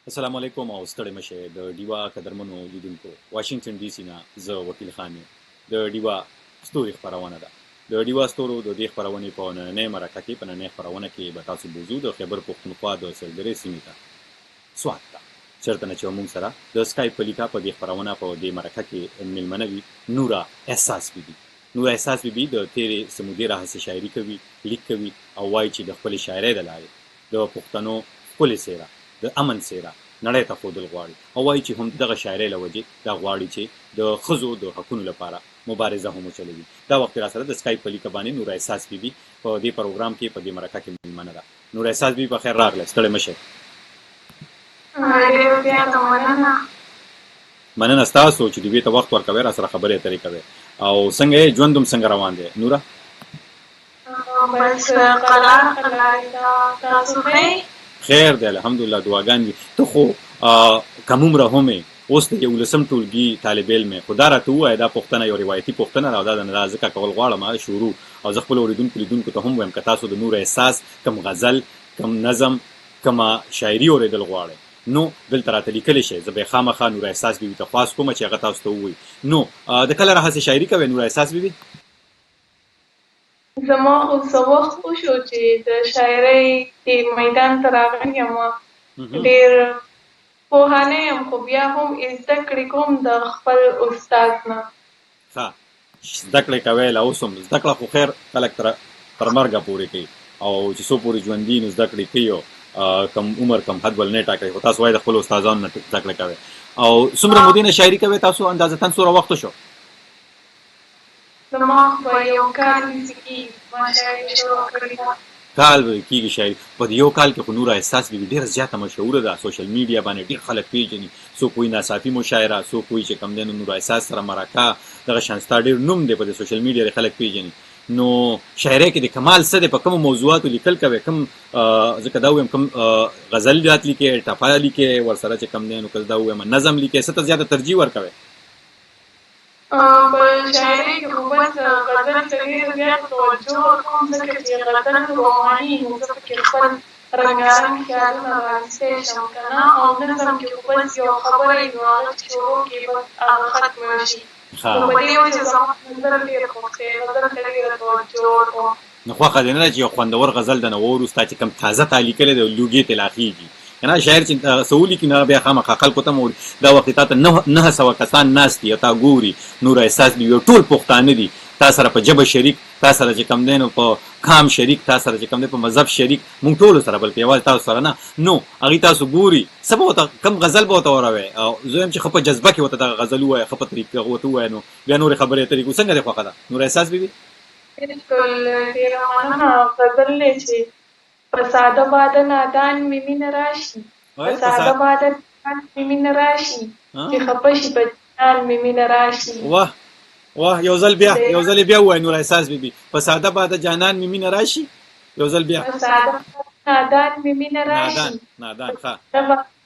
السلام علیکم او ستړي مشه د ډیوا قدرمنو لیدونکو واشنگټن ډي سي نه زه وکیل خان یم د ډیوا ستوري خبرونه ده د ډیوا ستورو د دې خبرونې په نننۍ مرکه کې په نننۍ خبرونه کې به تاسو بوزو د خیبر پښتونخوا د سلګرې سیمې ته سوات ته چېرته نه چې موږ سره د سکایپ په لیکه په دې خبرونه په دې مرکه کې میلمنه وي نورا احساس بیبي نورا احساس بیبي د تیرې سمودي راهسې شاعري کوي لیک کوي او وایي چې د خپل شاعرۍ د لارې د پښتنو ښکلې څیره د امن څیره نړۍ ته ښودل غواړي او وایي چې هم دغه شاعرۍ له وجې دا غواړي چې د ښځو د حقونو لپاره مبارزه هم وچلوي دا وخت را سره د سکایپ په لیکه باندې نور احساس بیبي په دې پروګرام کې په دې مرکه کې میلمنه ده نور احساس بیبي په خیر راغله ستړي مشه مننه ستاسو چې دوی ته وخت ورکوي را سره خبرې اترې کوي او څنګه ژوند هم څنګه روان دی نوره بس قرار تاسو خیر دی الحمدلله دعاګان دي ته خو کمومره همې اوس د 11 ټولګي طالب علم خدا راته ووایه دا پوښتنه یو روایتي پوښتنه ده او دا د ځکه کول غواړم شروع او زه خپلو اورېدونکو لیدونکو ته هم وایم که تاسو د نور احساس کم غزل کم نظم کومه شاعري اورېدل غواړئ نو دلته راته لیکلی شئ زه به یې خامخا نور احساس بیبي ته خواست کومه چې هغه تاسو ته ووایي نو د کله راهسې شاعري کوئ نور احساس بیبي زما خو څه وخت وشو چې د شاعرۍ دې میدان ته راغلی یم ډېر پوهه نه یم خو بیا هم زده کړې کوم د خپل استاد نه ښه زده کړې کوئ لا اوس هم زده کړه خو خیر خلک تر مرګه پورې کوي او چې څو پورې ژوندي نو زده کړې کوي کم عمر کم حد ول نه ټاکئ خو تاسو وایئ د خپلو استادانو نه زده کړه کوئ او څومره مودې نه شاعري کوئ تاسو اندازتاً څومره وخت شو زما په یو کال کې ما شاعري شروع کړې ده کال به کېږي شاعري په یو کال کې خو نوره احساس بیبي ډېره زیاته مشهوره ده سوشل میډیا باندې ډېر خلک پیژني څوک وایي ناڅاپي مشاعره څوک وایي چې کوم دی نو نوره احساس سره مرکه دغه شان ستا ډېر نوم دی په د سوشل میډیا خلک پیژني نو شاعرۍ کې د کمال څه دی په کومو موضوعاتو لیکل کوې کوم ځکه دا ووایم کوم غزل یاد لیکې ټپه لیکې ورسره چې کوم دی نو که دا ووایم نظم لیکې څه ته زیاته ترجیح ورکوې په شاعرۍ کې خو بس غزل ته ډېر زیات توجه ورکوم ځکه چې غزل روماني نو زه پکې خپل رنګارنګ خیالونه راویستی شم که نه او نظم کې خو بس یو خبره وي نو هغه چې شروع کړي بس هغه ختمه شي نو په دې وجه زما غزل ډېر خوښ دی غزل ته ډېره توجه ورکوم نو خوښه دې نه ده چې یو خوندور غزل د نه وروسته چې کوم تازه تا لیکلی دی لوګې ترې راخېږي که نه شاعر چې څه ولیکي نو بیا خامخا خلکو ته م دا وخت تا ته 900 کسان ناست دي او تا ګوري نور احساس بیبي ټول پښتانه دي تا سره په ژبه شریک تا سره چې کوم دی نو په کام شریک تا سره چې کوم دی په مذهب شریک مونږ ټولو سره بلکې یوازې تاسو سره نه نو هغې تاسو ګوري څه به ورته کوم غزل به ورته وروئ او زه یم چې ښه په جذبه کې ورته دغه غزل ووایه ښه په طریقه ورته ووایه نو بیا نورې خبرې اترې کوو څنګه دې خوښه ده نور احساس بیبي بلکل ډېره مننه غزل دی چې په ساده باده نادان مې مینه راشي په ساده باده نادان مې مینه راشي چې خفه شي په جنان مې مینه راشي واه واه یو ځل بیا ووایه نور احساس بیبي په ساده باده جانان مې مینه راشي یو ځل بیا په ساده باده نادان مې مینه راشي نادان ښه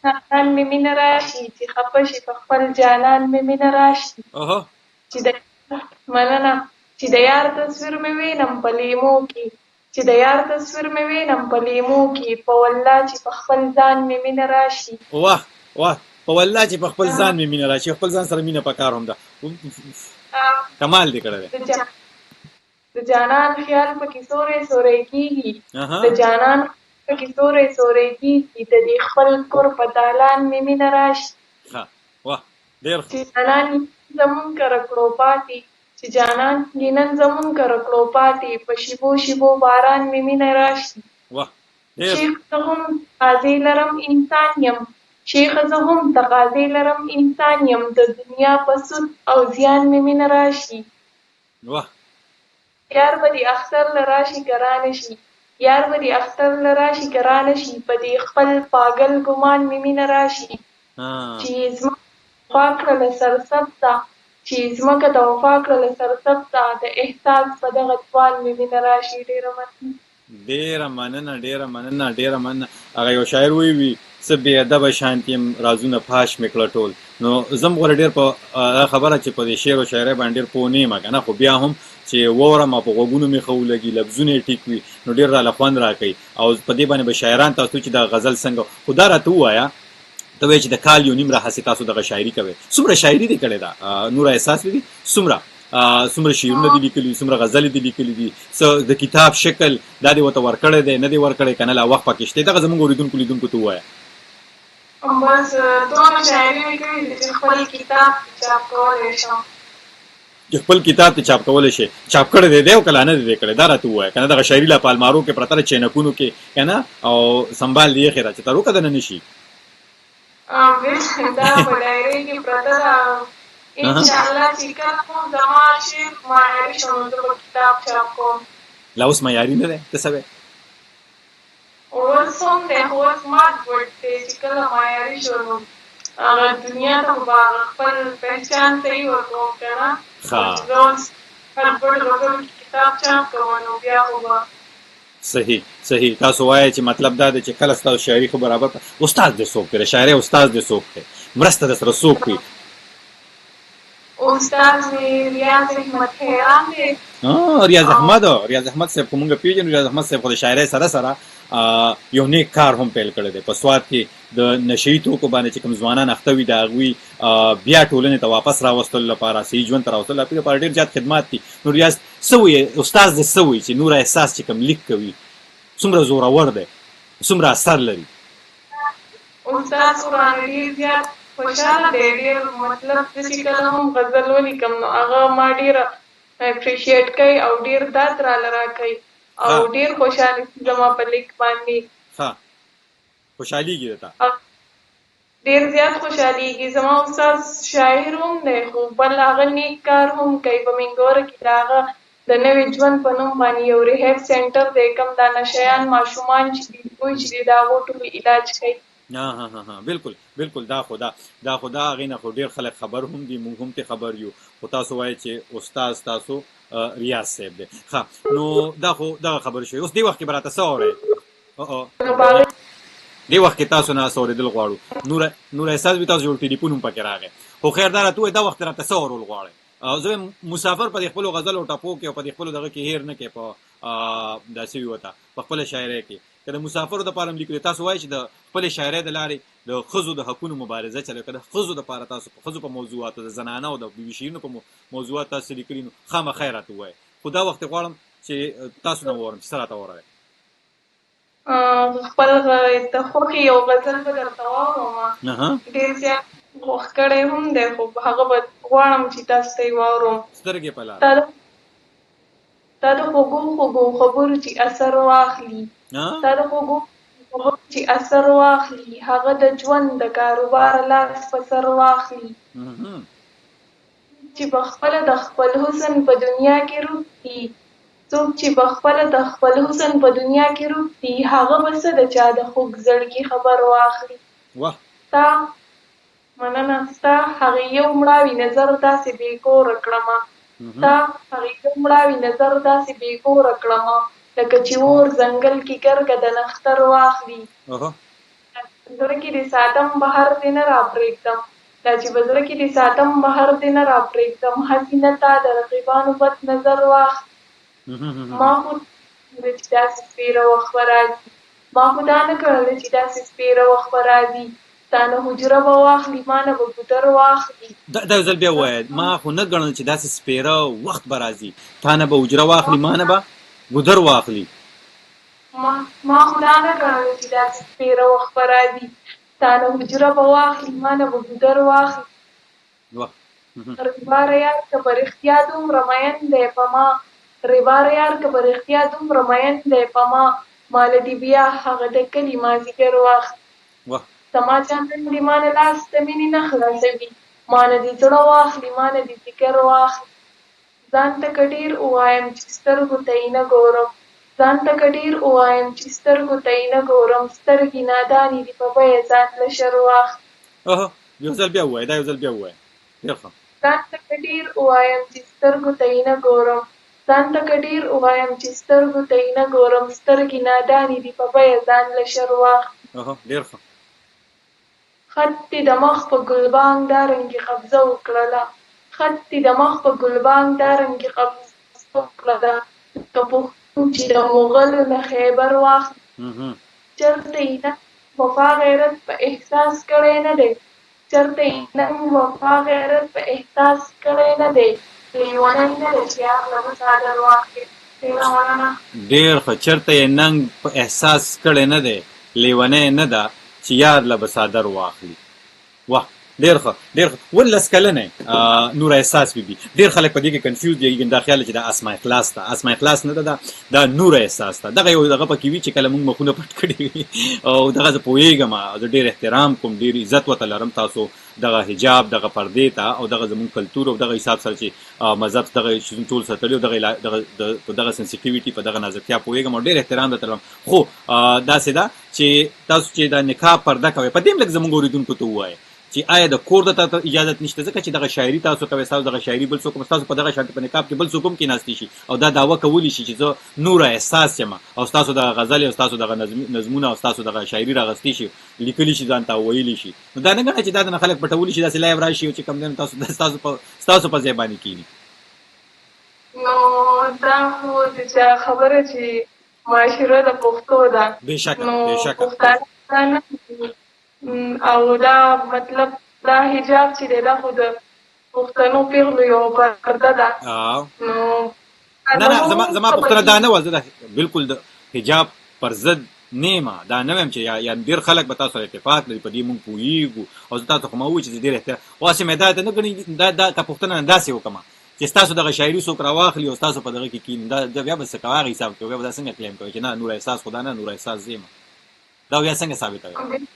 نادان مې مینه راشي چې خفه شي په خپل جانان مې مینه راشي چې د مننه چې د یار تصویر مې وینم په لیمو کې چې د یار تصویر مې وینم په لیمو کې په والله چې په خپل ځان مې مینه راشي واه واه په والله چې په خپل ځان مې مینه راشي خپل ځان سره مینه پکار هم ده کمال دې کړی دی د جانان خیال پکې سوری سوری کېږي د جانان پکې سوری سوری کېږي د دې خپل کور په دالان مې مینه راشي واه ډېر چې جانان زمونږ کره کړو پاتې چې جانان نن زمون کره کړو پاتې په شیبو شیبو باران مې مینه راشي شیخ زه هم تقاضې لرم انسان یم شیخ زه هم تقاضې لرم انسان یم د دنیا په سود او زیان مې مینه راشي یار به دې اختر له راشي که رانه شي یار به دې اختر له راشي که رانه شي په دې خپل پاگل ګمان مې مینه راشي چې زما وفا کړله سرسبزه چې ځمکه د وفا کړله سرسبزه د احساس په دغه توان مې مینه راشي ډېره مننه ډېره مننه هغه یو شاعر وی څه بې ادبه شانت یم رازونه فاش مې کړه ټول نو زه هم غواړم ډېر په خبره چې په دې شعر او شاعرۍ باندې ډېر پوه نه یم که نه خو بیا هم چې واورم او په غوږونو مې ښه ولګي لفظونه یې ټیک وي نو ډېر راله خوند راکوي او په دې باندې به شاعران تاسو چې دا غزل څنګه خو دا راته ووایه ته وایې چې د کال یو نیم راهسې تاسو دغه شاعري کوئ. څومره شاعري دې کړې ده نوره احساس دي؟ څومره شعرونه دي لیکلي دي، څومره غزلې دي لیکلي دي، څه د کتاب شکل دا دې ورته ورکړی دی نه دی ورکړی که نه لا وخت پکې شته؟ دغه زموږ اورېدونکو لیدونکو ته ووایه. بس دونه شاعري مې کړې دي چې خپل کتاب چاپ کولی شم. چې خپل کتاب ته چاپ کولی شي. چاپ کړی دی او که لا نه دی کړی دا راته ووایه که نه دغه شاعري لا په المارو کې پرته ده چینکونو کې که نه او سنبال دې ایښې ده چې تر وکه دنه نه شي. دا په ډایرۍ کې پرته ده. انشاءالله چې کله هم زما شعر معیاري شو نو زه به کتاب چاپ کوم. لا اوس معیاري نه دی؟ ته څه وایې؟ اوس هم دی خو اوس مات ورډ دی چې کله معیاري شو نو هغه دنیا ته به خپل پهچان صحیح ورکوم که نه. زه اوس هر بل وګړو کې کتاب چاپ کوم نو بیا خو به صحیح تاسو وایئ چې مطلب دا دی چې کله ستاسو شاعري خو برابر استاد دې څوک دی؟ د شاعرۍ استاد دې څوک دی؟ مرسته در سره څوک کوي؟ استاد مې ریاض احمد خیران دی. ریاض احمد صاحب خو مونږ پیژنو. ریاض احمد صاحب خو د شاعرۍ سره سره یو نیک کار هم پیل کړی دی. په سوات کې د نشهیي توکو باندې چې کوم ځوانان اخته وي د هغوی بیا ټولنې ته واپس راوستلو لپاره، صحیح ژوند ته راوستلو لپاره ډېر زیات خدمات دي. نو ریاض څه وایي استاد دې څه وایي چې نوره احساس چې کوم لیک کوي څومره زورور دی، څومره اثر لري؟ استاد قرآن ډېر زیات خوشحاله دی. ډېر مطلب زه چې کله هم غزل ولیکم نو هغه ما ډېره اپریشیټ کوي او ډېر درد راله راکوي او ډېر خوشحاله زما په لیک باندې. خوشحالېږي درته؟ ډېر زیات خوشحالېږي. زما استاد شاعر هم دی خو بل هغه نیک کار هم کوي. په منګوره کې د هغه د نوي ژوند په نوم باندې یو ریهیب سینټر دی، کوم دا نشیان ماشومان چې دي دوی چې دي د هغو ټول علاج کوي. بالکل دا خو هغې نه خو ډېر خلک خبر هم دي، موږ هم ترې خبر یو. خو تاسو وایئ چې استاد ستاسو ریاض صاحب دی. نو دا خو دغه خبرې شوې. اوس دې وخت کې به راته څه اورئ؟ دې وخت کې تاسو نه څه اورېدل غواړو. نور احساس به تاسو جوړ ټلیفون هم پکې راغی. خو خیر دا راته ووایئ دا وخت راته څه اورول غواړئ؟ زه مسافر په دې خپلو غزلو ټپو کې او په دې خپلو دغه کې هیر نه کوي په داسې وي ورته په خپله شاعرۍ کې که د مسافرو دپاره هم لیکلي. تاسو وایئ چې د خپلې شاعرۍ د لارې د ښځو د حقونو مبارزه چلوي. که د ښځو دپاره تاسو په ښځو په موضوعاتو د زنانه او د بیبي شیرینو په موضوعات تاسو لیکلي نو خامخا یې راته ووایئ. خو دا وخت غواړم چې تاسو نه وورم چې څه راته ووایئ. خپل د خوښې یو غزل به درته واورم. ډېر زیات خوښ کړی هم دی خو هغه به غواړم چې تاسو ته یې واورم. سترګې په لاره تا د خوږو خبرو چې اثر واخلي، تا د خوږو خبرو چې اثر واخلي، هغه د ژوند د کاروبار لاس په سر واخلي. چې پخپله د خپل حسن په دنیا کې روږد دي، څوک چې پخپله د خپل حسن په دنیا کې روږد دي، هغه به څه د چا د خوږ زړګي خبر واخلي. مننه ستا هغې یو مړاوي نظر داسې بې کوره کړمه، ستا هغې یو مړاوي نظر داسې بې کوره کړمه، لکه چې اور ځنګل کې ګرګه د نختر واخلي. زړه کې دې ساتم بهر دې نه راپرېږدم، دا چې په زړه کې دې ساتم بهر دې نه راپرېږدم، هسې نه تا د رقیبانو بد نظر واخلي. ما خو چې داسې سپېره وخت به راځي، ما خو دا نه کړله چې داسې سپېره وخت به راځي، تا نه حجره به واخلي، ما نه به ګودر واخلي. دا یو ځل بیا ووایه. ما خو نه ګڼل چې داسې سپېره وخت به راځي، تا نه به حجره واخلي، ما نه به ګودر واخلي. ما خو دا نه ګڼل چې داسې سپېره وخت به راځي، تا نه حجره به واخلي، ما نه به ګودر واخلي. رباره یار که په رښتیا دومره مین دی په ما، رباره یار که په رښتیا دومره مین دی په ما، ما له دې بیا هغه د کلي مازدیګر واخلي. زما چندن دې ما نه لاس د مینې نه خلاصوي، ما نه دې زړه واخلي، ما نه دې فکر واخلي. ځان ته که ډېر ووایم چې سترګو ته یې نه ګورم، ځان ته که ډېر ووایم چې سترګو ته یې نه ګورم، سترګې نادانې دي په بیه ځان له شر واخلي. یو ځل بیا ووایه. دا یو ځل بیا ووایه. ځان ته که ډېر ووایم چې سترګو ته یې نه ګورم، ځان ته که ډېر ووایم چې سترګو ته یې نه ګورم، سترګې نادانې دي په بیه ځان له شر واخلي. ډېر ښه. خط دې د مخ په ګلبانګ دارنګې قبضه وکړله، خط دې د مخ په ګلبانګ دارنګې قبضه وکړله، لکه پښتون چې د مغلو نه خیبر واخلي. چرته یې نه وفا غیرت په احساس کړی نه دی چرته یې ننګ وفا غیرت په احساس کړی نه دی لیونی نه دی چې یار له مه څادر واخلي. ډېره مننه. ډېر ښه. چېرته یې ننګ په احساس کړی نه دی لیونی نه ده چې یار له به څادر واخلي. واه ډېر ښه ډېر ښه. 19 کلنی نوره احساس بیبي. ډېر خلک په دې کې کنفیوز دي دا خیال چې دا اسماء اخلاص ده. اسماء اخلاص نه ده دا نوره احساس ده. دغه یو دغه پکې وي چې کله موږ مخونه پټ کړي وي او دغه زه پوهېږم زه ډېر احترام کوم ډېر عزت ورته لرم تاسو دغه حجاب دغه پردې ته او دغه زموږ کلتور او دغه حساب سره چې مذهب دغه شیزونه ټول ساتلي او دغه سنسیټیویټي په دغه نازکتیا پوهېږم او ډېر احترام درته لرم. خو داسې ده چې تاسو چې دا نکاح پرده کوئ په دې هم لږ زموږ اورېدونکو ته ووایئ چې آیا د کور د ته اجازت نشته ځکه چې دغه شاعري تاسو کوئ ستاسو دغه شاعري بل څوک ستاسو په دغه شانتې په نقاب کې بل څوک هم کېناستی شي او دا دعوه کولی شي چې زه نوره احساس یم او ستاسو دغه غزل او ستاسو دغه نظمونه او ستاسو دغه شاعري راغستی شي لیکلی شي ځان ته ویلی شي نو دا نه ګڼه چې دا د خلک پټولی شي داسې لایو راشي او چې کوم دی ستاسو په ځای باندې کښېني. نو دا خو د چا خبره چې معاشره د پښتو ده بېشکه نو بېشکه پښتانه او دا مطلب دا حجاب چې دی دا خو د پښتنو پیغلو یوه پرده ده. نو نه زما پوښتنه دا نه وه زه بلکل د حجاب پر ضد نه یم دا نه وایم چې یا ډېر خلک به تاسو سره اتفاق لري په دې موږ پوهېږو او زه تاسو خو ما ووایي چې زه ډېر احتیاط واسې مې دا نه ګڼي دا که پوښتنه داسې وکړم چې ستاسو دغه شاعري څوک راواخلي او ستاسو په دغه کې کښېني دا بیا به څه کوه هغه حساب کوي بیا به دا څنګه کلیم کوي چې نه نور احساس خو دا نه نور احساس زه یم دا بیا څنګه ثابتوي.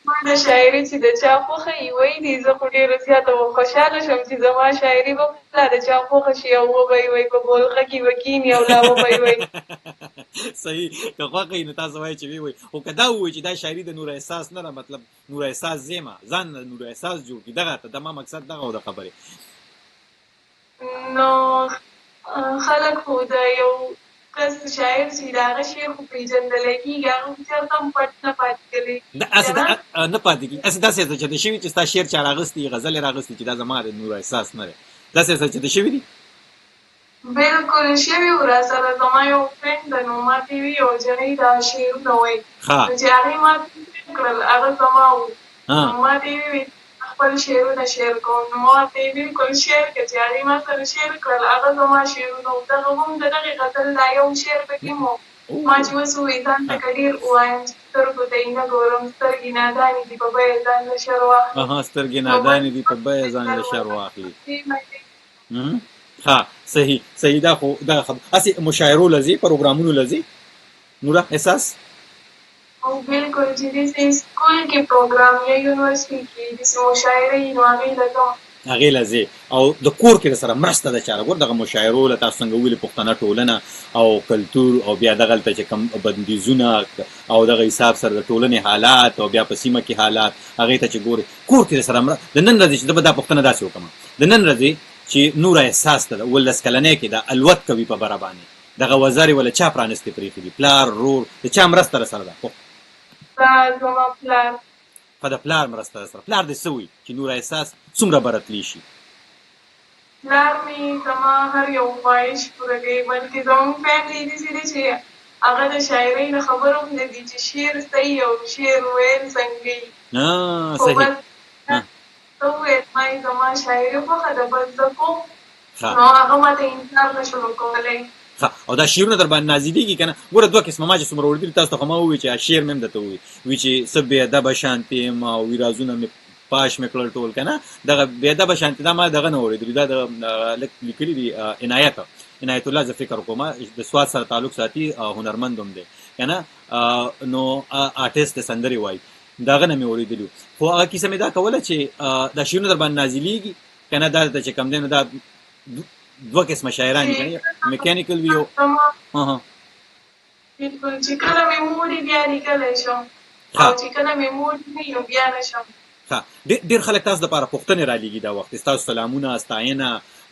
ما د شاعري چې د چا خوښه یې وایي دي زه خو ډېره زیاته خوشحاله شم چې زما شاعري به لا د چا خوښه شي او وبه یې وایي په بولخه کې به کښېني او لا وبه یې وایي صحیح که خوښه یې نو تاسو وایئ چې ویې وایي خو که دا ووایي چې دا شاعري د نور احساس نه ده مطلب نور احساس زه یم ځان نور احساس جوړ کړي دغه ته ما مقصد دغه و د خبرې. نو خلک خو د یو کس شاعر چې د هغه شعر خو پېژندلی کېږي هغه خو چېرته هم پټ نه پاتې کوي نه پاتې کېږي هسې داسې څه چې شوي چې ستا شعر چا راغوستی غزل یې راغوستی چې دا زما د نور احساس نه دی داسې څه چې شوي دي بلکل شوي وو راسره زما یو فرینډ ده نو ماته یې وي یو جنۍ دا شعرونه وایي نو چې هغې ماته کړل هغه زما وو نو ماته یې وویل خپل شعرونه شعر کوم نو ما ورته یې بلکل شعر کړه چې هغې ما سره شعر کړل هغه زما شعرونه وو دغه هم د دغې غزل دا یو شعر پکې هم ما چې اوس ووایي ځان ته که ډېر ووایم چې سترګو ته یې نه ګورم سترګې نادانې دي په بیه ځان له شر واخلي سترګې نادانې دي په بیه ځان له شر واخلي. ها صحیح دا خو دغه خبره هسې مشاعرو له ځې پروګرامونو له ځې نوره احساس او بلکل چې داسې سکول کې پروګرام یا یونیورسټي کې داسې مشاعرې وي نو هغې له ځم هغې له ځې او د کور کې سره مرسته ده چاره ګور دغه مشاعرو له تاسو څنګه ویلې پښتنه ټولنه او کلتور او بیا دغلته چې کوم بندیزونه او دغه حساب سره د ټولنې حالات او بیا په سیمه کې حالات هغې ته چې ګورې کور کې سره د نن ورځې چې زه به دا پوښتنه داسې وکړم د نن ورځې چې نوره احساس ته ده 19 کلنۍ کې ده الوت کوي په بره باندې دغه وزارې ولا چا پرانستې پرېښې دي پلار رور د چا مرسته در سره ده زما پلار په د پلار مرسته در سره پلار دې څه وایي چې نوره احساس څومره به راتلی شي پلار مې زما هر یو خواهش پوره کوي بلکې زموږ فیملي داسې دی چې هغه د شاعرۍ نه خبر هم نه دي چې شعر صحیح او شعر ویل څنګه وي صحیح ته وویل ما یې زما شاعري خوښه ده بس زه کوم نو هغه ماته انکار نه شم کولی او دا شعرونه در باندې نازلېږي که نه ګوره دوه قسمه ما چې څومره اورېدلي تاسو ته خو ما ووایي چې شعر مې هم درته ووایي چې څه بېادبه شانتې یم او ویرازونه مې پاش مې کړل ټول که نه دغه بېادبه شانتې دا ما دغه نه اورېدلي دا لږ لیکلي دي عنایت الله زه فکر کوم د سوات سره تعلق ساتي هنرمند هم دی که نه نو آرټسټ د سندرې وایي دغه نه مې اورېدلي خو هغه کیسه مې دا کوله چې دا شعرونه در باندې نازلېږي که نه دا چې کوم دی نو دا دوه قسمه شاعران دي که نه میکانیکل وي او بلکل چې کله مې موړي بیا لیکلی شم او چې کله مې موړي نه نو بیا نه شم ډېر خلک تاسو دپاره پوښتنې رالیږي دا وخت ستاسو سلامونه ستاینه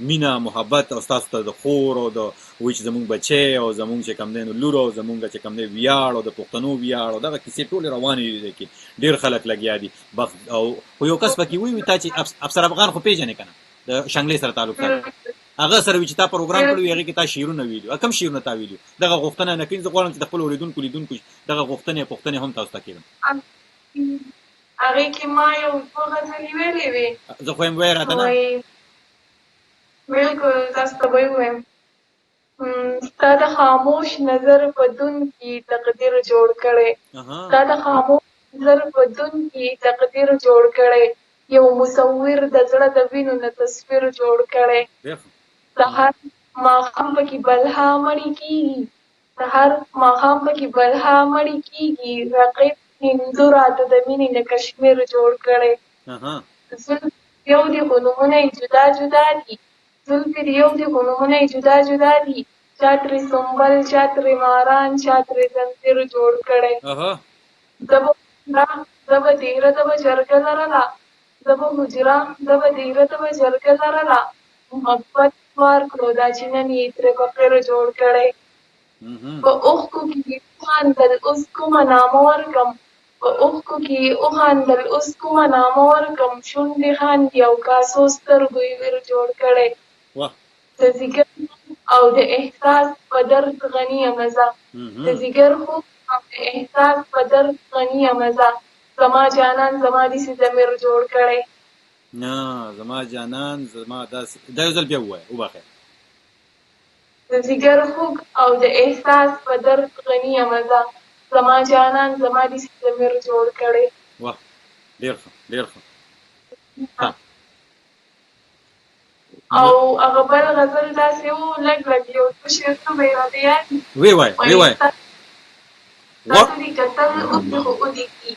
مینه محبت او ستاسو ته د خور او د وایي چې زموږ بچی او زموږ چې کوم دی نو لور او زموږ چې کوم دی ویاړ او د پښتنو ویاړ او دغه کیسې ټولې روانې دي کې ډېر خلک لګیا دي او خو یو کس پکې وایي تا چې افسر افغان خو پېژنې که نه د شنګلې سره تعلق ساتي هغه سره وي چې تا پروګرام کړی وي هغې کې تا شعرونه ویلي کوم شعرونه تا ویلي دغه غوښتنه نه کوي زه غواړم چې د خپلو اورېدونکو لیدونکو دغه غوښتنې پوښتنې هم تاسو ته کېږم هغې کې ما یو دوه غزلې ویلې وې. زه خو یم وایه راته نه. بلکل تاسو ته به یې ووایم. ستا د خاموش نظر په دون کې تقدیر جوړ کړی. ستا د خاموش نظر په دون کې تقدیر جوړ کړی. یو مصور د زړه د وینو نه تصویر جوړ کړی. سهار ماښام پکې بلها مړې کېږي. سهار ماښام پکې بلها مړې کېږي. رقیب هندو راته د مینې نه کشمیر جوړ کړی. زلفې یو دي خو نومونه یې جدا جدا دي. زلفې دې یو دي خو نومونه یې جدا جدا دي. چا ترې سنبل، چا ترې ماران، چا ترې زنځیر جوړ کړی. زه به حجره، زه به دیره، زه به جرګه لرله. زه به حجره، زه به دیره، زه به جرګه لرله. محبت وار کړو دا چې نن یې ترې فقیر جوړ کړی. په اوښکو کې یې وخندل اوس کومه نامه ورکړم. په اوښکو کې یې وخندل اوس کومه نامه ورکړم. شونډې خاندي او کاسو سترګو یې ویر جوړ کړی. د ځیګر او د احساس په درد غني یمه زه. د ځیګر خوب او د احساس په درد غني یمه زه. زما جانان زما داسې ضمیر جوړ کړی. نه زما جانان زما داسې. دا یو ځل بیا ووایه وبخښه. د ځیګر خوږ او د احساس په درد غني یمه زه. زما جانان زما داسې ضمیر جوړ کړی. واه ډېر ښه ډېر ښه. او هغه بل غزل داسې و لږ لږ یو څه شعرونه به یې راته یاد دي. ویې وایه ویې وایه. تا ته دې کتل اوږدې خو اوږدې کي.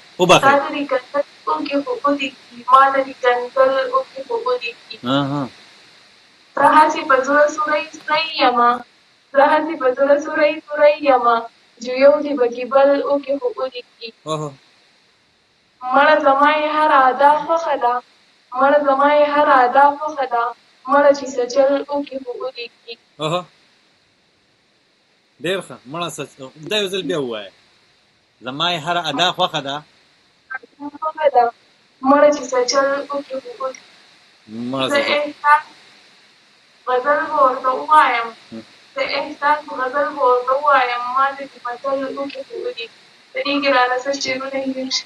تا ته دې کتل اوږدې خو اوږدې کي. ما ته دې کنځل اوږدې خو اوږدې کي. زه هسې په زړه سوری سوری یمه. زه هسې په زړه سوری سوری یمه. جویو دې پکې بل اوږدې خو اوږدې کي. مړه زما یې هره ادا خوښه ده. مړه زما یې هره ادا خوښه ده. مړه چې سچل اوږدې خو اوږدې کي. ډېر ښه. مړه دا یو ځل بیا ووایه. زما یې هره ادا خوښه ده. خوښه ده. مړه چې سچل اوږدې خو اوږدې کي. زه احساس غزل به ورته ووایم. زه احساس غزل به ورته ووایم. ما ته دې متل اوږدې خو اوږدې کي. د دې کې رانه څه شعرونه هېر شي.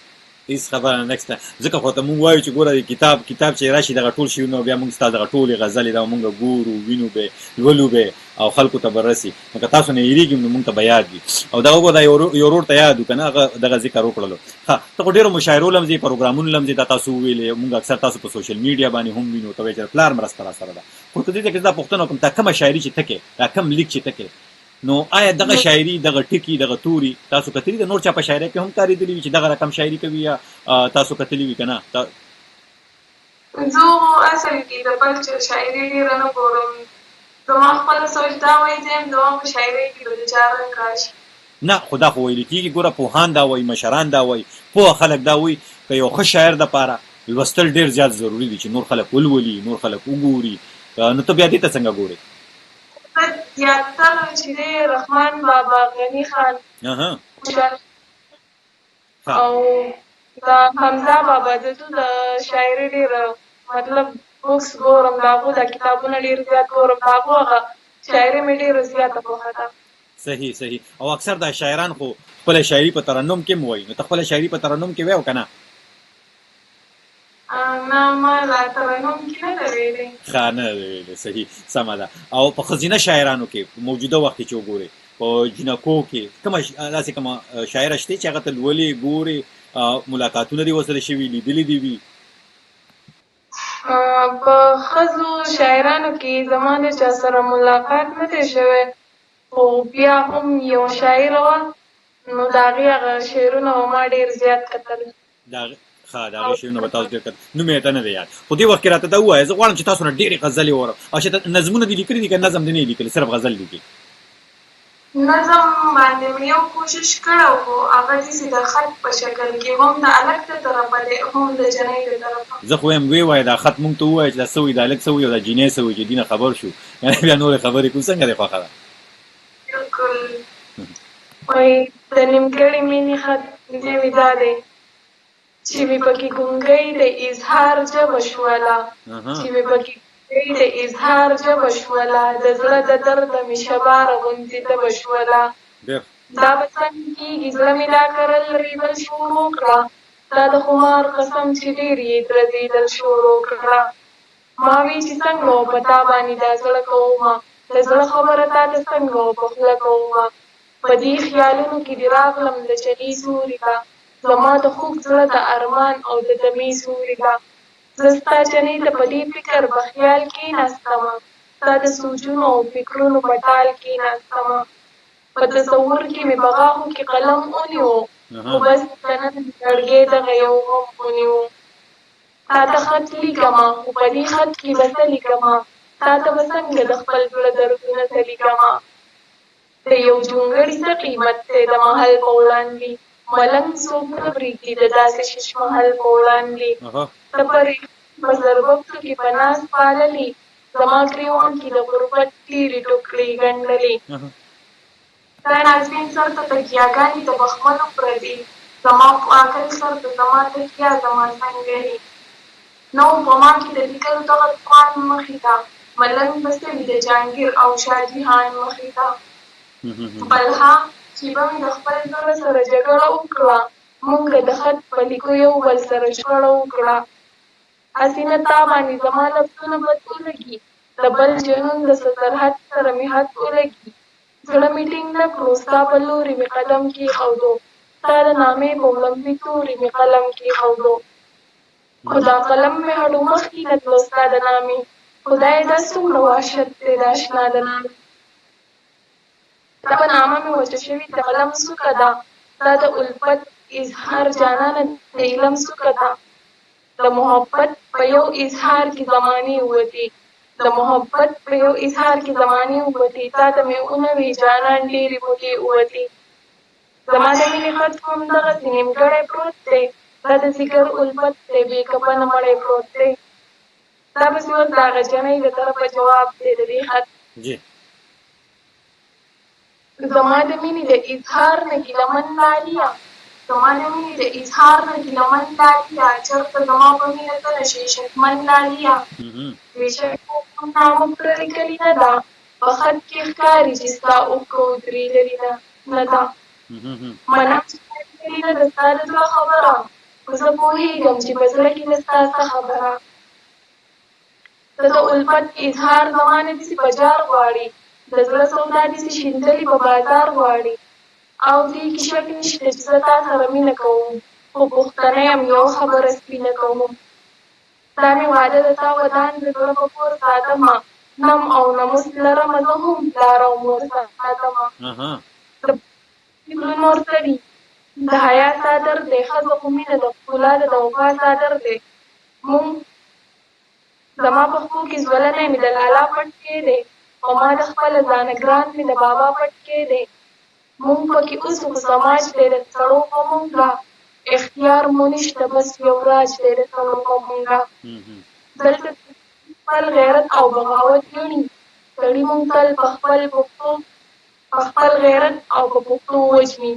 هېڅ خبره نشته. ځکه خو ته مونږ وایو چې ګوره کتاب چې راشي دغه ټول شعرونه بیا مونږ ستا دغه ټولې غزلې دا مونږ ګورو وینو به لولو به او خلکو ته به رسي. نو که تاسو نه هېرېږي نو مونږ ته به یاد وي. او دغه وګوره دا یو ورور ته یاد وو که نه هغه دغه ذکر وکړلو. ته خو ډېرو مشاعرو لم ځې پروګرامونو لم ځې دا تاسو وویلې. مونږ اکثر تاسو په سوشل میډیا باندې هم وینو. ته وایې چې پلار مرسته راسره ده. خو که دې کې دا پوښتنه وکړم تا کومه شاعري چې ته کې دا کوم لیک چې ته کې نو آیا دغه شاعري دغه ټکي دغه توري تاسو کتلي د نور چا په شاعرۍ کې هم کارېدلي وي چې دغه رقم شاعري کوي یا تاسو کتلي وي که نه؟ زه اصل کې د بل چا شاعري ډېره نه ګورم. زما خپله سوچ دا وایي چې زما په شاعرۍ کې به د چا رنګ راشي. نه خو دا خو ویل کېږي ګوره پوهان دا وایي مشران دا وایي پوه خلک دا وایي که یو ښه شاعر دپاره لوستل ډېر زیات ضروري دي چې نور خلک ولولي نور خلک وګوري. نو ته بیا دې ته څنګه ګورې؟ زیاتر چې دی رحمان بابا غني خان او د حمزه بابا د دوی د شاعري ډېره مطلب بوکس ګورم. د هغو دا کتابونه ډېر زیات ګورم. د هغو هغه شاعري مې ډېره زیاته خوښه ده. صحیح صحیح. او اکثر دا شاعران خو خپله شاعري په ترنم کې هم وایي. نو ته خپله شاعري په ترنم کې وایې او که نه؟ نه ما لا ترنم کې نه ده ویلې. ښه نه ده ویلې. صحیح سمه ده. او په ښځینه شاعرانو کې په موجوده وخت کې چې وګورې په جنکو کې کومه داسې کومه شاعره شته چې هغه ته لولې ګورې ملاقاتونه دې ورسره شوي لیدلي دي وي؟ په ښځو شاعرانو کې زما د چا سره ملاقات نه دی شوی. خو بیا هم یو شاعره وه نو د هغې هغه شعرونه به ما ډېر زیات کتل. ښه د هغې شعرونه به تاسو ډېر کتل. نوم یې ته نه دی یاد. خو دې وخت کې راته دا ووایه زه غواړم چې تاسو نه ډېرې غزلې واورم. او چې نظمونه دې لیکلي دي که نظم دې نه یې لیکلي صرف غزل لیکي؟ نظم باندې مې یو کوشش کړی خو هغه داسې د خط په شکل کې هم د هلک د طرفه دی هم د جنۍ د طرفه. زه خو یم ویې وایه دا خط مونږ ته ووایه چې دا څه وایي دا هلک څه وایي او دا جینۍ څه وایي چې دې نه خبر شو بیا نورې خبرې کوو. څنګه دې خوښه ده؟ بلکل. وایي د نیمګړې مینې خط نوي دا دی چې مې پکې ګونګۍ د اظهار ژبه شوله. چې مې پکې د اظهار ژبه شوله. د زړه د درده مې شباره غوندې تبه شوله. دا به څنګه کېږي زړه مې دا کرل ریبل شروع کړه. تا د خمار قسم چې ډېر یې درځېدل شروع کړه. ما وی چې څنګه و په تا باندې دا زړه کومه، د زړه خبره تا ته څنګه و په خوله کومه. په دې خیالونو کې دې راغلم د چنې سوري ته، زما د خوږ زړه د ارمان او د دمې سوري ته. زه ستا چنې ته په دې فکر په خیال کښېناستمه، ستا د سوچونو او فکرونو په ټال کښېناستمه. په تصور کې مې په غاښو کې قلم ونیو، خو بس د نن زړګی دغه یو غم ونیو. تا ته خط لیکمه، خو په دې خط کې به څه لیکمه، تا ته به څنګه د خپل زړه دردونه څه لیکمه. د یو جونګړي څه قیمت دی د محل په وړاندې، ملنګ څوک نه پرېږدي د داسې شش محل په وړاندې. ته په زربفتو کې په ناز پاللې، زما ګریوان کې د غربت ډېرې ټوکرې ګنډلې. ستا نازنین سر ته تکیاګانې د بخملو پردې، زما پاکل سر ته زما تکیا زما سنګرې. نو په ما کې د لیکلو دغه توان مخې ته، ملنګ بسه وي د جهانګیر او شاهجهان مخې ته. بلها شیبه مې د خپل زړه سره جګړه وکړه، مونږه د خط په لیکو یو بل سره شخړه وکړه. هسې نه تا باندې زما لفظونه بد ولګي، د بل جنون د سرحد سره مې حد ولګي. زړه مې ټینګ نه کړو ستا په لورې مې قدم کېښودو، ستا د نامې په وړومبي تورې مې قلم کېښودو. خو دا قلم مې هډو مخکې نه تلو ستا د نامې، خدای دا څومره وحشت دی د اشنا د نامې. دا په نامه مې وچه شوې د قلم څوکه ده، دا د الفت اظهار جانانه د علم څوکه ده. د محبت په یو اظهار کې زمانې ووتې، د محبت په یو اظهار کې زمانې ووتې، تا ته مې ونوې جانان ډېرې بوټې ووتې. زما د مینې خط هم دغسې نیمګړی پروت دی، دا د ځیګر الفت دی بې کفنه مړی پروت دی. دا پسې اوس د هغه جنۍ د طرفه جواب دی د دې خط. زما د مینې د اظهار نه ګیلمن لاليه، زما د مینې د اظهار نه ګیلمن لاليه، چېرته زما په مینه ته نشې شکمن لاليه. بېشکه کوم نامه پرې لیکلې نه ده، په خط کې ښکاري چې ستا اوښکه ودرېدلې نه ده. منم چې لیکلې نه ده ستا د زړه خبره، خو زه پوهېږم چې په زړه کې ده ستا څه خبره. ته د الفت اظهار زما نه داسې په جار غواړې، د زړه سودا داسې شیندلې په بازار غواړې. او دې کې شک نشته چې زه تا سره مینه کوم، خو پښتنه یم یو خبره سپینه کوم. دا مې واده د تا ودان د زړه په کور ساتمه، نم او نموس لرمه زه هم پلار او مور ساتمه. د فکرونو ورته دي د حیا څادر دی، ښځه خو مینه د ښکلا ده د وفا څادر دی. مونږ زما په خپو کې زولنی مې د لالا پټ کې دی، او ما د خپله ځانه ګران مې د بابا پټ کې دی. مونږ پکې اوس خو سماج دی د سړو په مونږه، اختیار مو نشته بس یو راج دی د سړو په مونږه. دلته خپل غیرت او بغاوت ګڼي، سړي مونږ تل په خپل پښتو په خپل غیرت او په پښتو وژني.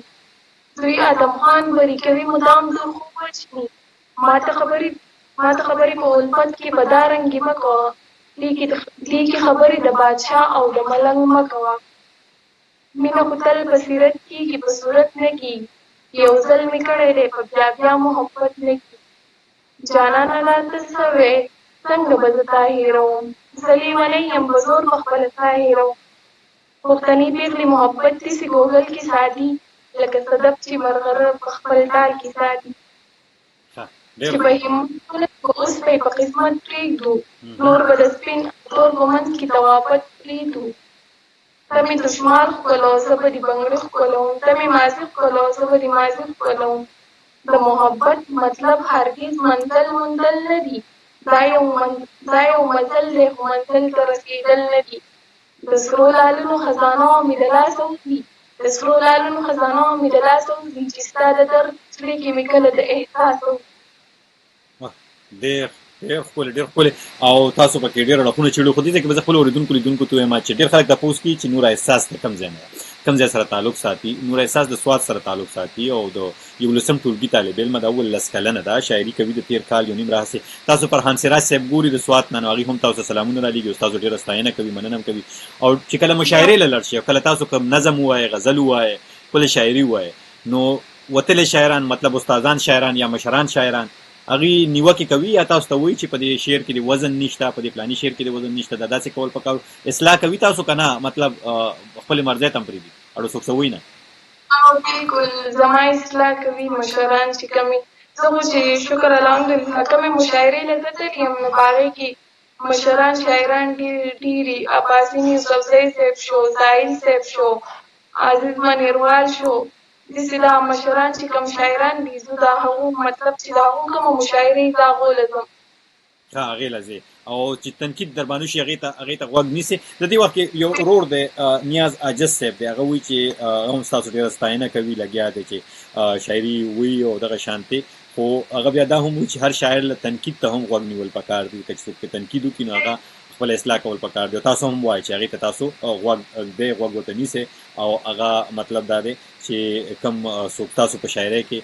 دوی ادم خان بری کوي مدام زور خو وژني. ماته خبرې په الفت کې په دا رنګې مه کوه، دې کې خبرې د بادشاه او د ملنګ مه کوه. مینه خو تل په سیرت کېږي په صورت نه کېږي، یو ځل مې کړی دی په بیا بیا محبت نه کېږي. جانانه راته څه وې څنګه به زه تا هېروم، زه لیونی یم په زور په خپله تا هېروم. پښتني پېغلې محبت داسې ګوګل کې ساتي، لکه صدف چې مرغره په خپل ټال کې ساتي. چې به همتونه به اوس به یې په قسمت پرېږدو، نور به د سپین تور په منځ کې توافت پرېږدو. ته مې دشمال ښکلو زه به دې بنګړي ښکلوم، ته مې ماضي ښکلو زه به دې ماضي ښکلوم. د محبت مطلب هرګز منزل موندل نه دي، دا یو مزل دی خو منزل ته رسېدل نه دي. د سرو لالونو خزانه مې د لاسه وځي، د سرو لالونو خزانه مې د لاسه وځي، چې ستا د درد زړه کې مې کله د احساس وځي. ډېر ښکلی ډېر ښکلی او تاسو پکې ډېر اړخونه څېړو. خو دې ځای کې به زه خپلو اورېدونکو ته وایم چې ډېر خلک تپوس کوي چې نوره احساس د کوم ځای نه ده، کوم ځای سره تعلق ساتي. نوره احساس د سوات سره تعلق ساتي او د 11 ټولګي طالب علمه ده، 19 کلنه ده، شاعري کوي د تېر کال یو نیم راهیسې. تاسو فرحان سراج صاحب ګوري د سوات نه، نو هغوی هم تاسو سلامونه رالېږي، استاد ډېره ستاینه کوي، مننه هم کوي. او چې کله مشاعرې له لاړ شي او کله تاسو کوم نظم ووایئ، غزل ووایئ، ښکلې شاعري ووایئ، نو وتل شاعران مطلب استادان شاعران یا مشران شاعران هغه نیوکه کوي یا تاسو ته وایي چې په دې شعر کې د وزن نشته، په دې فلاني شعر کې د وزن نشته، دا داسې کول پکار اصلاح کوي تاسو کنه مطلب خپل مرزه تم پریدي اړو څوک سوي نه بالکل زما اصلاح کوي مشران چې کمی زه خو چې شکر الحمدلله کمی مشاعرې نه تللې یم نو په هغې کې مشران شاعران ډېرې عباسین یوسفزۍ صاحب شو، ساحل صاحب شو، عزیز منیروال شو، داسې دا مشران چې کوم شاعران دي زه د هغو مطلب چې د هغو کومه مشاعرې د هغو له ځم هغې له ځې او چې تنقید در باندې شي هغې ته غوږ نیسي. د دې وخت کې یو ورور دی نیاز عاجز صاحب دی، هغه وایي چې هغه هم ستاسو ډېره ستاینه کوي، لګیا دی چې شاعري وایي او دغه شانتې، خو هغه بیا دا هم وایي چې هر شاعر له تنقید ته هم غوږ نیول پکار دي، که څوک تنقید وکړي نو هغه خپل اصلاح کول پکار دی. تاسو هم وایي چې هغې ته تاسو غوږ ورته نیسئ او هغه مطلب دا دی چې کوم څوک تاسو په شاعرۍ کې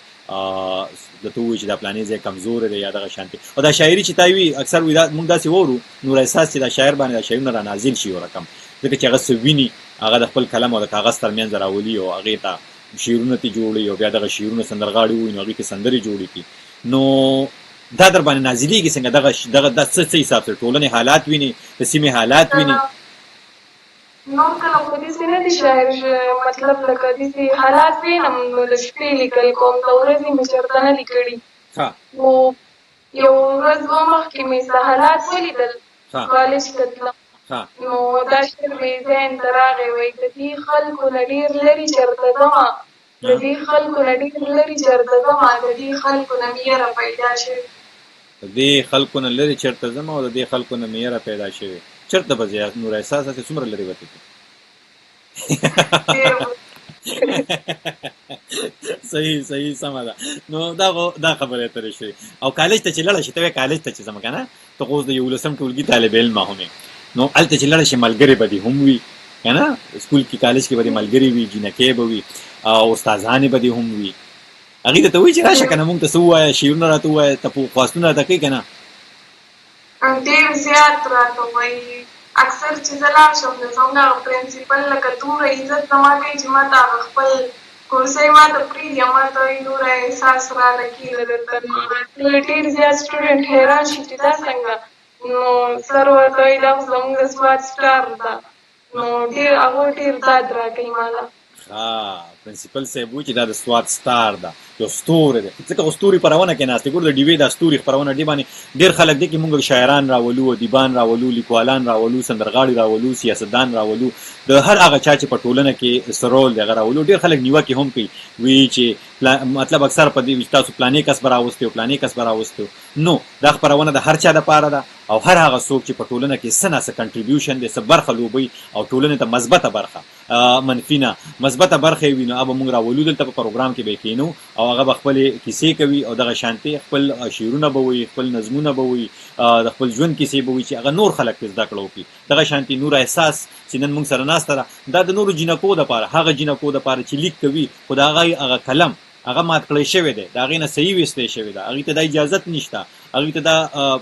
دته وایي چې دا پلانې ځای کمزور دی یا دغه شانتې او دا شاعري چې تا وي اکثر وایي موږ داسې وورو نور احساس چې دا شاعر باندې دا شعرونه را نازل شي یو رقم، ځکه چې هغه څه ویني هغه د خپل قلم او د کاغذ ترمنځ راولي او هغې ته شعرونه ترې جوړوي او بیا دغه شعرونه سندرغاړي وایي نو هغې کې سندرې جوړې کړي. نو دا در باندې نازلېږي څنګه دغه څه حساب سره ټولنې حالات ویني، د سیمې حالات ویني؟ نور کله خو داسې نه دي شاعر مطلب لکه داسې حالات وینم نو د شپې لیکل کوم، د ورځې مې چېرته نه دي کړي، خو یو ورځ دوه مخکې مې څه حالات ولیدل کالج ته تلم نو دا شعر مې ذهن ته راغی وایي د دې خلکو نه ډېر لرې چېرته ځمه، د دې خلکو نه ډېر لرې چېرته ځمه، د دې خلکو نه مې یره پیدا شوې، د دې خلکو نه لرې چېرته ځمه او د دې خلکو نه مې یره پیدا شوې. چېرته به ځې نور احساس هسې څومره لرې وتې صحیح سمه ده. نو دا خبره ترې شوې او کالج ته چې لاړه شي ته وایې کالج ته چې ځم که نه ته خو اوس د 11 ټولګي طالب علم هم یې نو هلته چې لاړه شي ملګرې به دې هم وي که نه، سکول کې کالج کې به دې ملګرې وي، جینکۍ به وي او استادانې به دې هم وي، هغې ته وایي چې راشه که نه مونږ ته څه ووایه، شعرونه راته ووایه، خواستونه راته کوي که نه؟ ډېر زیات راته وایي. اکثر چې زه لاړ شم د زموږ هغه پرنسپل لکه دومره عزت زما کوي چې ما ته هغه خپل کورسۍ ما ته پرېږدي او ما ته وایي نوره احساس راله کېږه درته ډېر زیات سټوډنټ حیران شي چې دا څنګه، نو سر ورته وایي دا خو زموږ د سوات سټار ده، نو ډېر هغوی ډېر داد راکوي ما ته. پرنسپل صاحب وایي چې دا د سوات سټار ده، یو ستوری دی، ځکه خو ستوري خپرونه کې ناست دی، ګوره د ډیوې دا ستوري خپرونه دې باندې ډېر خلک دی کې مونږ شاعران راولو، ادیبان راولو، لیکوالان راولو، سندرغاړي راولو، سیاستدان راولو، د هر هغه چا چې په ټولنه کې څه رول دی هغه راولو. ډېر خلک نیوکې هم کوي وایي چې مطلب اکثر په دې وي چې تاسو فلانې کس به راوستي او فلانې کس به راوستي. نو دا خپرونه د هر چا دپاره ده او هر هغه څوک چې په ټولنه کې څه نه څه کنټریبیوشن دی، څه برخه لوبوي او ټولنې ته مثبته برخه منفي نه مثبته برخه یې وي نو هغه به مونږ راولو دلته په پروګرام کې به یې کښېنو او هغه به خپلې کیسې کوي او دغه شانتې خپل شعرونه به وایي، خپل نظمونه به وایي، د خپل ژوند کیسې به وایي چې هغه نور خلک پرې زده کړه وکړي. دغه شانتې نور احساس چې نن مونږ سره ناسته ده دا د نورو جینکو دپاره، هغه جینکو دپاره چې لیک کوي خو د هغه قلم هغه مات کړی شوی دی، د هغې نه صحیح ویستی شوی ده، هغې ته دا اجازت نشته، هغې ته دا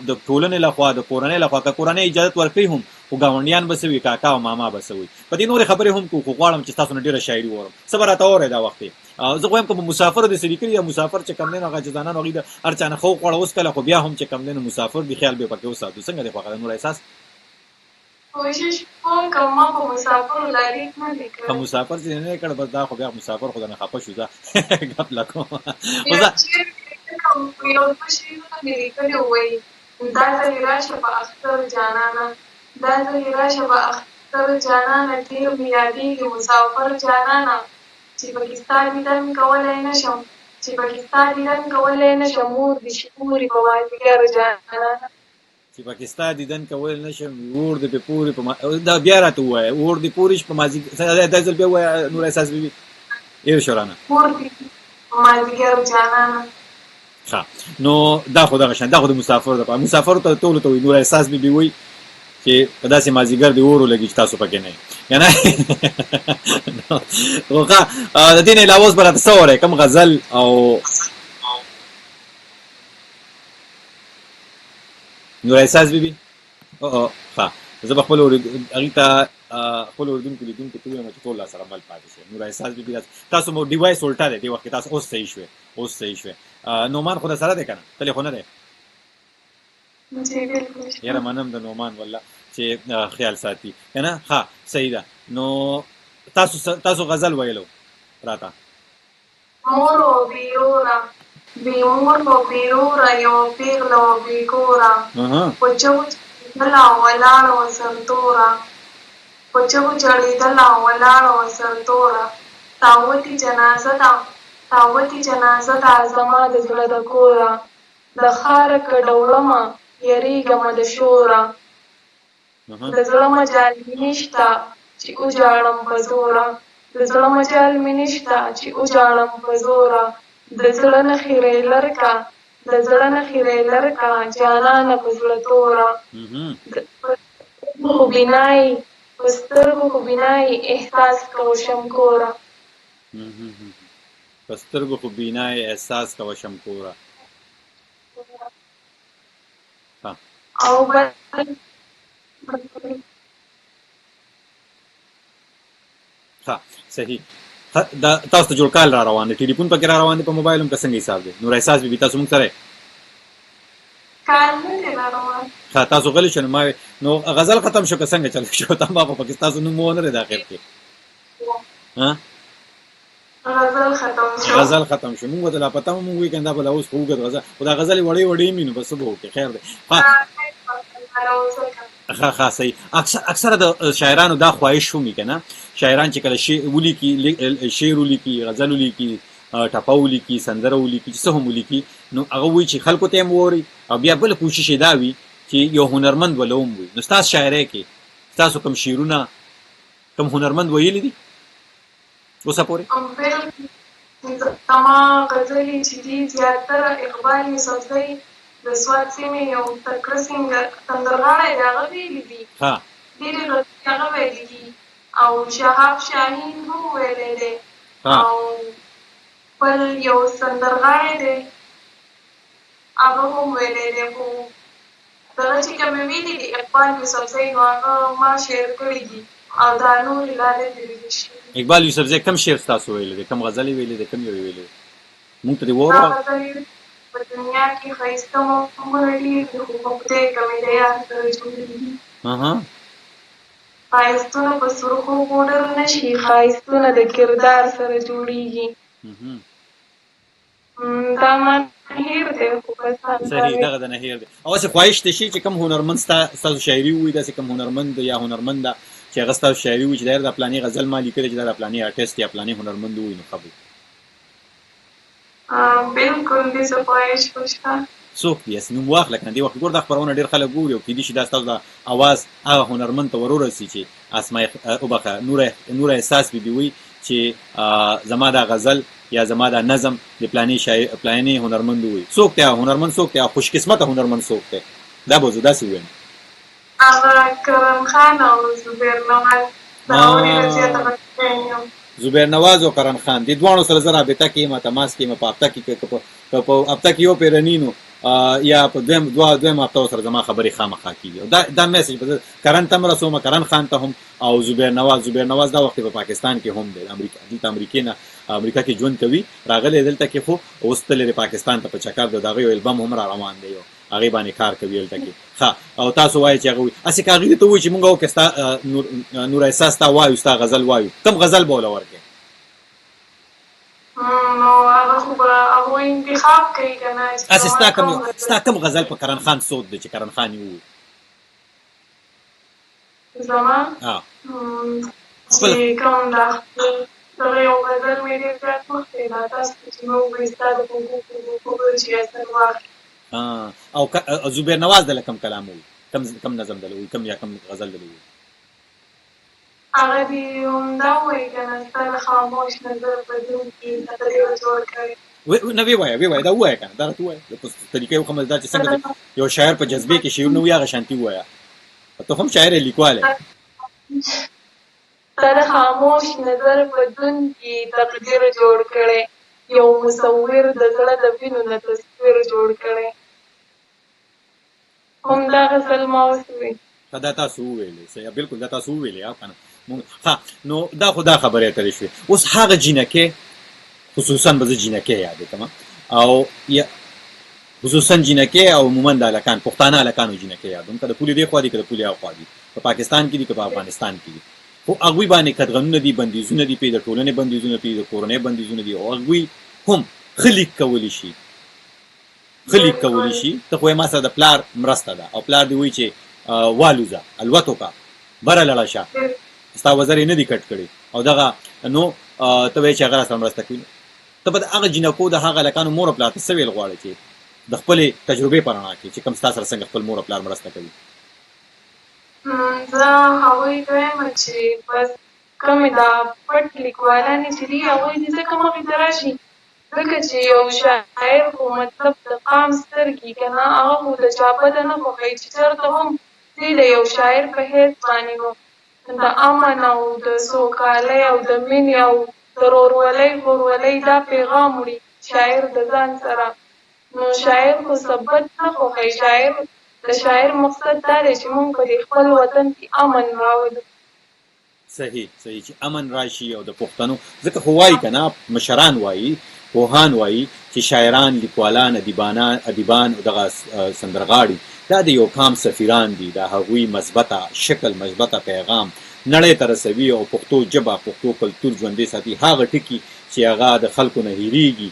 د ټولنې لخوا د کورنۍ لخوا که کورنۍ اجازت ورکوي هم خو ګاونډیان به څه وي، کاکا او ماما به څه وي. په دې نورې خبرې هم خو غواړم چې ستاسو نه ډېره شاعري واورم، څه به راته واورئ دا وخت زه خو یم که په مسافرو دې څه لیکلي یا مسافر چې کوم دی نو هغه جزانان هغوی د هر چا نه ښه وخوړه اوس کله خو بیا هم چې کوم دی نو مسافر دي خیال به پکې وساتو. څنګه دی خوښه ده نور احساس؟ کوشش کوم که ما په مسافرو لاریک نه دی کړی، په مسافر چې نه یې کړی بس دا خو بیا مسافر خو درنه خفه شو ځه ګپ لا کوم خو زه یو څه شعرونه مې لیکلي وایي دا ځلې راشه په اختر جانانه، دا ځلې راشه په اختر جانانه، ډېر مې یادېږي مسافر جانانه، چې پکې ستا دیدن کولی نه شم، چې پکې ستا دیدن کولی نه شم، مور دې شپوري په مازدیګر جانانه، چې پکې ستا دیدن کولی نه شم، اور دې پې پورې په دا بیا راته ووایه، اور دې پورې په مازدیګر دا ځل بیا ووایه نور احساس بیبي هېر شو رانه، اور دې په مازدیګر جانانه. ښه نو دا خو دغه شان دا خو د مسافرو دپاره، مسافرو ته ټولو ته وایي نور احساس بیبي وایي چې په داسې مازدیګر دې اور ولګي چې تاسو پکې نه یې که نه خو ښه د دې نه علاوه اوس به راته څه ووایئ کوم غزل او نور احساس بیبي ښه زه به خپل هغې ته خپل اردونکو لیدونکو ته ووایم چې ټول را سره مل پاتې شي. نور احساس بي بي تاسو مو ډیوایس الټا دی دې وخت کې تاسو اوس صحیح شوې. نومان خو در سره دی که نه؟ تلې خو نه دی؟ یاره منم د نومان والله چې خیال ساتي که نه. ښه صحیح ده. نو تاسو غزل ویلو راته. مور و بیرورا بی مور و بیرورا یو پیغله و بی کورا پچه وچړېدله ولاړه وه سرتوره پچه وچړېدله ولاړه وه سرتوره تاوتې جنازه ده زما د زړه د کوره د ښاره که ډوړمه یریږمه د شوره د زړه مجال مې نشته چې وجاړم په زوره د زړه مجال مې نشته چې وجاړم په زوره د زړه نه خیرې لرکه جانانه په زړه توره په سترګو خو بینایي احساس کوه شمکوره په سترګو خو بینایي احساس کوه شمکوره. او ها صحیح. دا تاسو ته جوړ کال را روان دی، ټلیفون پکې را روان دی په موبایل هم که څنګه حساب دی؟ نور احساس بي بي تاسو موږ سره کال نه دی را روان. ښه تاسو غلي شو نو غزل ختم شو که څنګه چلو شو؟ ته ما په پکې تاسو نوم ونه دی د اخر کې. غزل ختم شو. موږ ته لا پته مو وی کنده بل اوس خوګه غزل خدا غزل وړي وړي مينو بس به وکي خیر دی. ها صحیح. اکثره د شاعرانو دا خواهش ومي کنه، شاعران چې کله شعر ولیکي، غزل ولیکي، ټپه ولیکي، سندره ولیکي، څه هم ولیکي، نو هغه وایي چې خلکو ته هم ووري او بیا بل کوشش دا وي چې یو هنرمند ولوم وي. نو تاسو شاعرۍ کې تاسو کوم شعرونه کوم هنرمند ویلي دي اوسه پورې؟ زما غزلې چې دي زیاتره اقبال یوسفزۍ د سوات سیمې یو تکړه سندرغاړی دی، هغه ویلي دي. ډېرې غزلې هغه ویلي دي او شهاب شاهین هم ویلی دی او بل یو سندرغاړی دی هغه هم ویلی دی. خو دغه چې کومې ویلي دي اقبال یوسفزۍ نو هغه ما شعر کړي دي او دا نورې لارې دې ویلي شي. اقبال یوسفزۍ کوم شعر ستاسو ویلی دی؟ کوم غزل یې ویلی دی؟ کوم یو یې ویلی دی؟ مونږ ته دې ووایه. په دنیا کې ښایسته عمر ډېر دي خو په خدای کمې د یار سره جوړېږي. ښایستونه په سرخو پوډر نه شي، ښایستونه د کردار سره جوړېږي. دا ما هیر دی خو بس صحیح دغه د نه هیر دی. او هسې خواهش دې شي چې کوم هنرمند ستاسو شاعري ووایي، داسې کوم هنرمند یا هنرمنده چې هغه ستاسو شاعري ووایي چې دا د فلاني غزل ما لیکلی چې دا د فلاني آرټسټ یا فلاني هنرمند ووایي نو ښه به بالکل دې څه خواهش وشته. څوک دي یاسې نوم واخله که نه. دې وخت ګوره دا خپرونه ډېر خلک ګوري او کیدای شي دا ستاسو د اواز هغه هنرمند ته ورورسي چې وبخښه نور احساس بي بي وایي چې زما دا غزل یا زما دا نظم د پلاني هنرمند وایي. څوک دی هنرمند؟ څوک دی خوش قسمته هنرمند څوک دی؟ دا به زه داسې ووایم هغه کرم خان او زبیر نواز. دا ډېره زیاته غږېږي زبیر نواز او کرن خان دې دواړو سره زه رابطه کې یم، تماس کې یم. په هفته کې په هفته کې یو پیرني نو یا په دویم هفته سره زما خبرې خامخا کېږي. دا میسج به کرن ته هم رسوم، کرن خان ته هم او زبیر نواز دا وخت په پاکستان کې هم دی، دلته امریکا کې ژوند کوي، راغلی دلته کې خو اوس تللی دی پاکستان ته په چکر دی. د هغه یو البم هم را روان دی، هغې باندې کار کوي دلته کې. ښه او تاسو وایئ چې هغه وایي هسې که هغې ته وایي چې مونږ وکړې ستا نور احساس ستا وایو، ستا غزل وایو، کوم غزل به وله ورکړې؟ نو هغه خو به هغوی انتخاب کوي که نه. هسې ستا کوم غزل په کرن خان سود دی چې کرن خان یې ووایي؟ زما چې کوم دا دغه یو غزل مې ډېر زیات مخکې دا تاسو چې مې ووایي ستا د پوګو چې زموار. او زبیر نواز دله کم کلام وي، کم نظم دله وي، کم یا کم غزل دله وي؟ هغه دې همدا ووایي که نه ستا د خاموش نظر په دین کې تقدیر جوړ کړی. نه ویې وایه دا ووایه که نه، دا راته ووایه په طریقه وښیمه دا چې څنګه یو شاعر په جذبې کې شعرونه وایي هغه شانتي ووایه. ته هم شاعر یې لیکوال یې. ستا د خاموش نظر په دین کې تقدیر جوړ کړی، یو مصور د زړه د وینو نه تصویر جوړ کړی. همدا غزل ما اوس ووایي. دا تاسو وویلې بالکل دا تاسو وویلې او کنه ها نو دا خو دا خبره اترې شوې. اوس هغه جینکې خصوصا به زه جینکې یاد کړم او خصوصا جینکې او عموما د هلکان پښتانه هلکانو جینکې یادوم که د پولې دې خوا دي که د پولې هاخوا دي، په پاکستان کې دي که په افغانستان کې دي، خو هغوی باندې قدغنونه دي، بندیزونه دي، د ټولنې بندیزونه دي، د کورنۍ بندیزونه دي او هغوی هم ښه لیک کولی شي ته خو یې ما سره د پلار مرسته ده او پلار دې وایي چې والوځه الوت وکړه بره لاړه شه ستا وزر یې نه دي کټ کړي او دغه نو ته وایې چې هغه راسره مرسته کوي، ته به د هغه جینکو د هغه هلکانو مور او پلار ته څه ویل غواړې چې د خپلې تجربې په رڼا کې چې کوم ستا سره څنګه خپل مور او پلار مرسته کوي؟ زه هغوی ته وایم چې بس کومې دا پټ لیکوالانې چې دي هغوی دې ځکه مخې ته راشي، ځکه چې یو شاعر خو مطلب د قام سترګي که نه هغه خو د چا بده نه خوښوي چې چېرته هم دې د یو شاعر په حیث باندې نو د امن او د سوکالۍ او د مینې او د ورورولۍ دا پیغام وړي شاعر د ځان سره، نو شاعر خو ثبت نه خوښوي، د شاعر مقصد دا دی چې موږ په دې خپل وطن کې امن راولو. صحیح چې امن راشي او د پښتنو ځکه خو وایي که نه مشران وایي پوهان وایي چې شاعران لیکوالان ادیبان او دغه سندرغاړي دا د یو قام سفیران دي، دا هغوی مثبته شکل مثبته پیغام نړۍ ته رسوي او پښتو ژبه پښتو کلتور ژوندی ساتي. هغه ټکي چې هغه د خلکو نه هېرېږي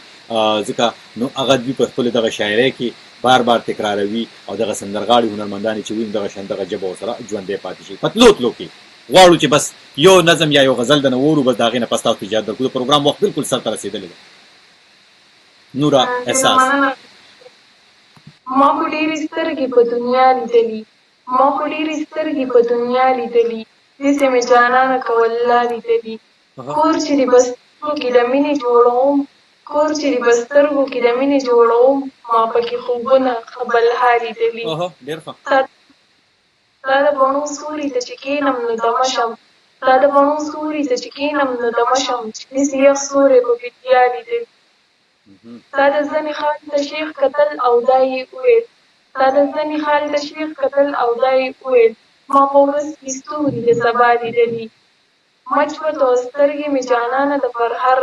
ځکه نو هغه دوی په خپل دغه شاعرۍ کې بار بار تکراروي او دغه سندرغاړي هنرمندان چې وي دغه شان دغه ژبه ورسره ژوندی پاتې شي. په تلو کې غواړو چې بس یو نظم یا یو غزل درنه وورو، بس د هغې نه پس تاسو ته اجازه درکړو. د پروګرام وخت بالکل سر ته رسېدلی دی. نوره احساس ما خو ډېرې سترګې په دنیا لیدلي داسې مې جانانه که والله لیدلي کور چې دې بسترګو کې د مینې جوړوم ما پکې خوبونه خبلها لیدلي ستا د بڼو سوري ته چې کښېنم نو دمه شم چې داسې یخ سوری په بیدیا لیدلي ستا د زنې خال ته شیخ کتل او دا یې وویل ما په ورځ کې ستوري د سبا لیدلي مچ وته او سترګې مې جانانه د پرهر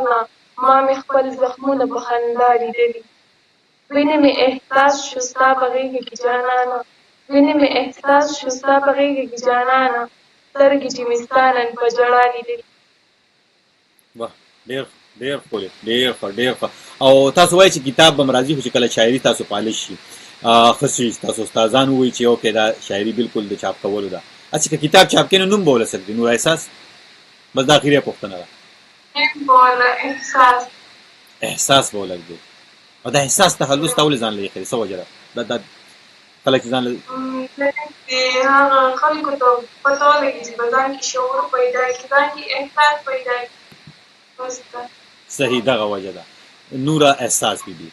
نه ما مې خپل زخمونه په خندا لیدلي وینې مې احساس شو ستا په غېږه کې جانانه سترګې چې مې ستا نن په ژړا لیدلي. ډېر ښکلی ډېر ښه. او تاسو وایئ چې کتاب به م راځي خو چې کله شاعري تاسو پالش شي ښه شي تاسو استادان ووایي چې اوکې دا شاعري بالکل د چاپ کولو ده، هسې که کتاب چاپ کړي نو نوم به ولڅ کړي؟ نور احساس بس دا اخري پوښتنه ده. احساس به ولږدي او دا احساس تخلص ته ولې ځان له یې څه وجه ده؟ دا خلک چې ځان له هغه خلکو ته پته ولګي چې په ځان کې شعور پیدا کړي ځان کې احساس پیدا کړي. صحیح دغه وجه ده. نوره احساس بیبي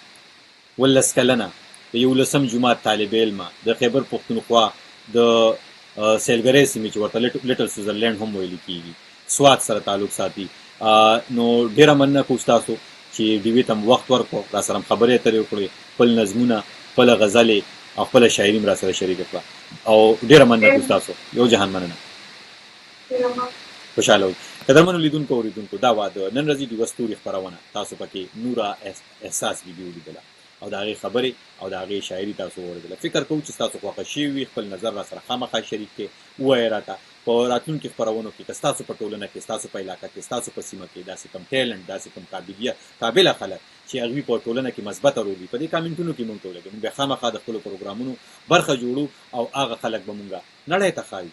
19 کلنه د 11 جماعت طالب علمه د خیبر پښتونخوا د سیلګرۍ سیمې چې ورته لیټل سویزرلینډ هم ویل کېږي سوات سره تعلق ساتي. نو ډېره مننه کوو ستاسو چې ډیوې ته وخت ورکړو را سره خبرې اترې وکړې خپل نظمونه خپله غزلې او خپله شاعري م را سره شریکه کړه او ډېره مننه کوو ستاسو یو جهان مننه خوشحاله وي. قدرمنو لیدونکو اوریدونکو دا وه د نن ورځې ډیوه ستوري خپرونه تاسو پکې نوره احساس ویډیو لیدله او د هغې خبرې او د هغې شاعري تاسو واورېدله. فکر کوو چې ستاسو خوښه شوي وي خپل نظر را سره خامخا شریک کړئ ووایئ راته په راتلونکي خپرونو کې که ستاسو په ټولنه کې ستاسو په علاقه کې ستاسو په سیمه کې داسې کم ټیلنټ داسې کم قابله خلک چې هغوی په ټولنه کې مثبته رول وي په دې کامنټونو کې مونږ ته ولګوئ مونږ بیا خامخا د خپلو پروګرامونو برخه جوړو او هغه خلک به مونږ نړۍ ته ښایي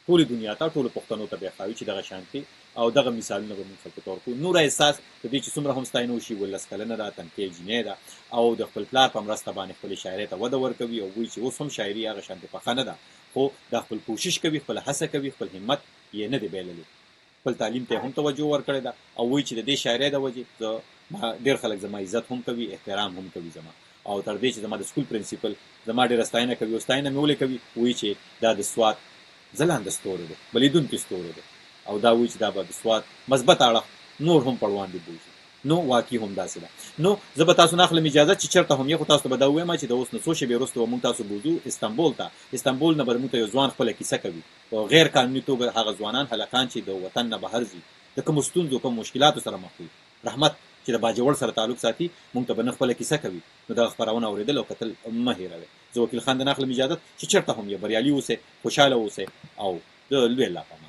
ټولې دنیا ته ټولو پښتنو ته بیا ښایي چې دغه شانتې او دغه مثالونه به مونږ خلکو ته ورکوو. نوره احساس د دې چې څومره هم ستاینه وشي 19 کلنه ده تنکۍ جینۍ ده او د خپل پلار په مرسته باندې خپلې شاعرۍ ته وده ورکوي او وایي چې اوس هم شاعري هغه شانتې پخه نه ده خو دا خپل کوشش کوي خپل هڅه کوي خپل همت یې نه دی بایللی خپل تعلیم ته هم توجه ورکړې ده او وایي چې د دې شاعرۍ د وجې ډېر خلک زما عزت هم کوي احترام هم کوي زما او تر دې چې زما د سکول پرنسپل زما ډېره ستاینه کوي او ستاینه مې ولې کوي وایي چې دا د سوات ځلانده ستوری دی بلیدونکی ستوری دی او دا وایي چې دا به د سوات مثبت اړخ نور هم په وړاندې بوځي. نو واقعي هم داسې ده. نو زه به تاسو نه اخلم اجازه چې چېرته هم یې، خو تاسو ته به دا ووایم چې د اوس نه څو شېبې وروسته به موږ تاسو بوځو استانبول ته. استانبول نه به موږ ته یو ځوان خپله کیسه کوي په غیر قانوني توګه. هغه ځوانان هلکان چې د وطن نه بهر ځي، د کومو ستونزو کوم مشکلاتو سره مخ وي، رحمت چې د باجوړ سره تعلق ساتي، موږ ته به نه خپله کیسه کوي. نو دغه خپرونه اورېدل او کتل مه هېروئ. زه وکیل خان د نه اخلم اجازت چې چېرته هم یې بریالي اوسئ، خوشحاله اوسئ او د لوی الله په امان.